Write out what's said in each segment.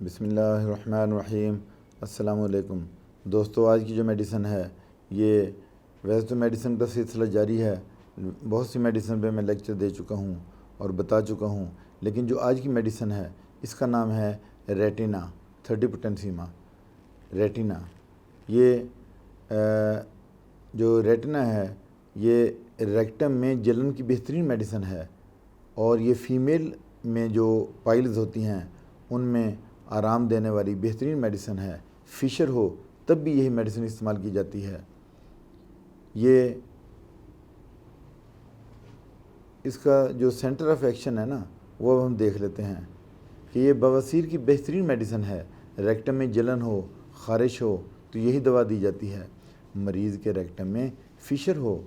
بسم اللہ الرحمن الرحیم۔ السلام علیکم دوستو، آج کی جو میڈیسن ہے یہ ویسے تو میڈیسن کا سلسلہ جاری ہے، بہت سی میڈیسن پہ میں لیکچر دے چکا ہوں اور بتا چکا ہوں، لیکن جو آج کی میڈیسن ہے اس کا نام ہے ریٹینا 30 پوٹینسیما۔ ریٹینا یہ جو ریٹینا ہے یہ ریکٹم میں جلن کی بہترین میڈیسن ہے، اور یہ فیمیل میں جو پائلز ہوتی ہیں ان میں آرام دینے والی بہترین میڈیسن ہے۔ فشر ہو تب بھی یہی میڈیسن استعمال کی جاتی ہے۔ یہ اس کا جو سینٹر آف ایکشن ہے نا وہ اب ہم دیکھ لیتے ہیں کہ یہ بواسیر کی بہترین میڈیسن ہے۔ ریکٹم میں جلن ہو، خارش ہو تو یہی دوا دی جاتی ہے۔ مریض کے ریکٹم میں فشر ہو،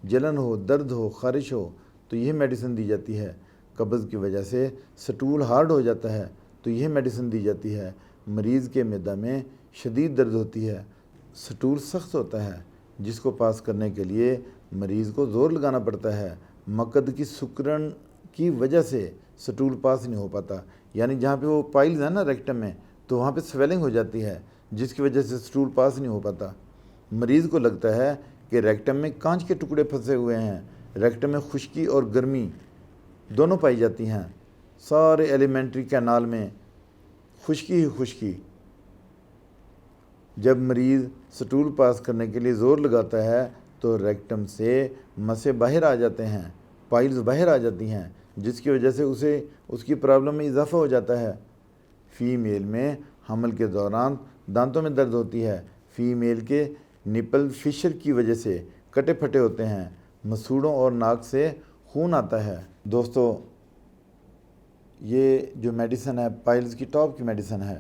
جلن ہو، درد ہو، خارش ہو تو یہ میڈیسن دی جاتی ہے۔ قبض کی وجہ سے سٹول ہارڈ ہو جاتا ہے تو یہ میڈیسن دی جاتی ہے۔ مریض کے معدہ میں شدید درد ہوتی ہے، سٹول سخت ہوتا ہے جس کو پاس کرنے کے لیے مریض کو زور لگانا پڑتا ہے۔ مقد کی سکرن کی وجہ سے سٹول پاس نہیں ہو پاتا، یعنی جہاں پہ وہ پائلز ہیں نا ریکٹم میں تو وہاں پہ سویلنگ ہو جاتی ہے جس کی وجہ سے سٹول پاس نہیں ہو پاتا۔ مریض کو لگتا ہے کہ ریکٹم میں کانچ کے ٹکڑے پھنسے ہوئے ہیں۔ ریکٹم میں خشکی اور گرمی دونوں پائی جاتی ہیں، سارے ایلیمنٹری کینال میں خشکی ہی خشکی۔ جب مریض سٹول پاس کرنے کے لیے زور لگاتا ہے تو ریکٹم سے مسے باہر آ جاتے ہیں، پائلز باہر آ جاتی ہیں جس کی وجہ سے اس کی پرابلم میں اضافہ ہو جاتا ہے۔ فیمیل میں حمل کے دوران دانتوں میں درد ہوتی ہے۔ فیمیل کے نپل فشر کی وجہ سے کٹے پھٹے ہوتے ہیں، مسوڑوں اور ناک سے خون آتا ہے۔ دوستو یہ جو میڈیسن ہے پائلز کی ٹاپ کی میڈیسن ہے۔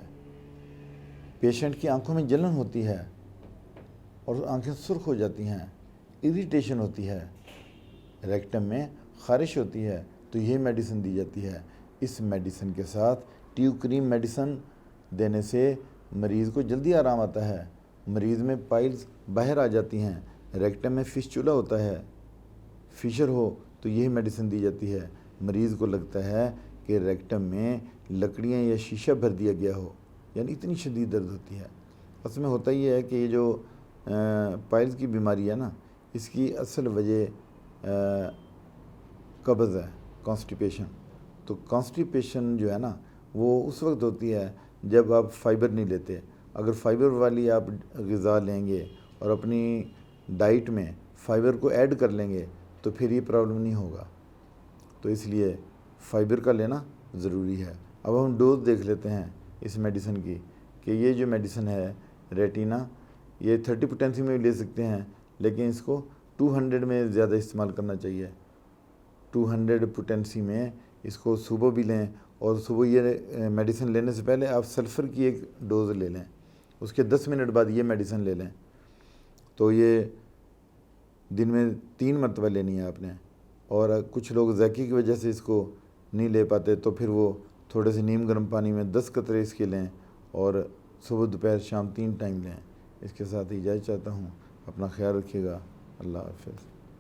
پیشنٹ کی آنکھوں میں جلن ہوتی ہے اور آنکھیں سرخ ہو جاتی ہیں، اریٹیشن ہوتی ہے، ریکٹم میں خارش ہوتی ہے تو یہ میڈیسن دی جاتی ہے۔ اس میڈیسن کے ساتھ ٹیو کریم میڈیسن دینے سے مریض کو جلدی آرام آتا ہے۔ مریض میں پائلز باہر آ جاتی ہیں، ریکٹم میں فسچولا ہوتا ہے، فشر ہو تو یہی میڈیسن دی جاتی ہے۔ مریض کو لگتا ہے کہ ریکٹم میں لکڑیاں یا شیشہ بھر دیا گیا ہو، یعنی اتنی شدید درد ہوتی ہے۔ اصل میں ہوتا یہ ہے کہ یہ جو پائلز کی بیماری ہے نا اس کی اصل وجہ قبض ہے، کانسٹیپیشن۔ تو کانسٹیپیشن جو ہے نا وہ اس وقت ہوتی ہے جب آپ فائبر نہیں لیتے۔ اگر فائبر والی آپ غذا لیں گے اور اپنی ڈائٹ میں فائبر کو ایڈ کر لیں گے تو پھر یہ پرابلم نہیں ہوگا، تو اس لیے فائبر کا لینا ضروری ہے۔ اب ہم ڈوز دیکھ لیتے ہیں اس میڈیسن کی کہ یہ جو میڈیسن ہے ریٹینا یہ 30 پوٹینسی میں بھی لے سکتے ہیں، لیکن اس کو 200 میں زیادہ استعمال کرنا چاہیے۔ 200 پوٹینسی میں اس کو صبح بھی لیں، اور صبح یہ میڈیسن لینے سے پہلے آپ سلفر کی ایک ڈوز لے لیں، اس کے 10 منٹ بعد یہ میڈیسن لے لیں۔ تو یہ دن میں 3 مرتبہ لینی ہے آپ نے، اور کچھ لوگ ذائقے کی وجہ سے اس کو نہیں لے پاتے تو پھر وہ تھوڑے سے نیم گرم پانی میں 10 قطرے اس کے لیں، اور صبح دوپہر شام 3 ٹائم لیں۔ اس کے ساتھ اجازت چاہتا ہوں، اپنا خیال رکھیے گا، اللہ حافظ۔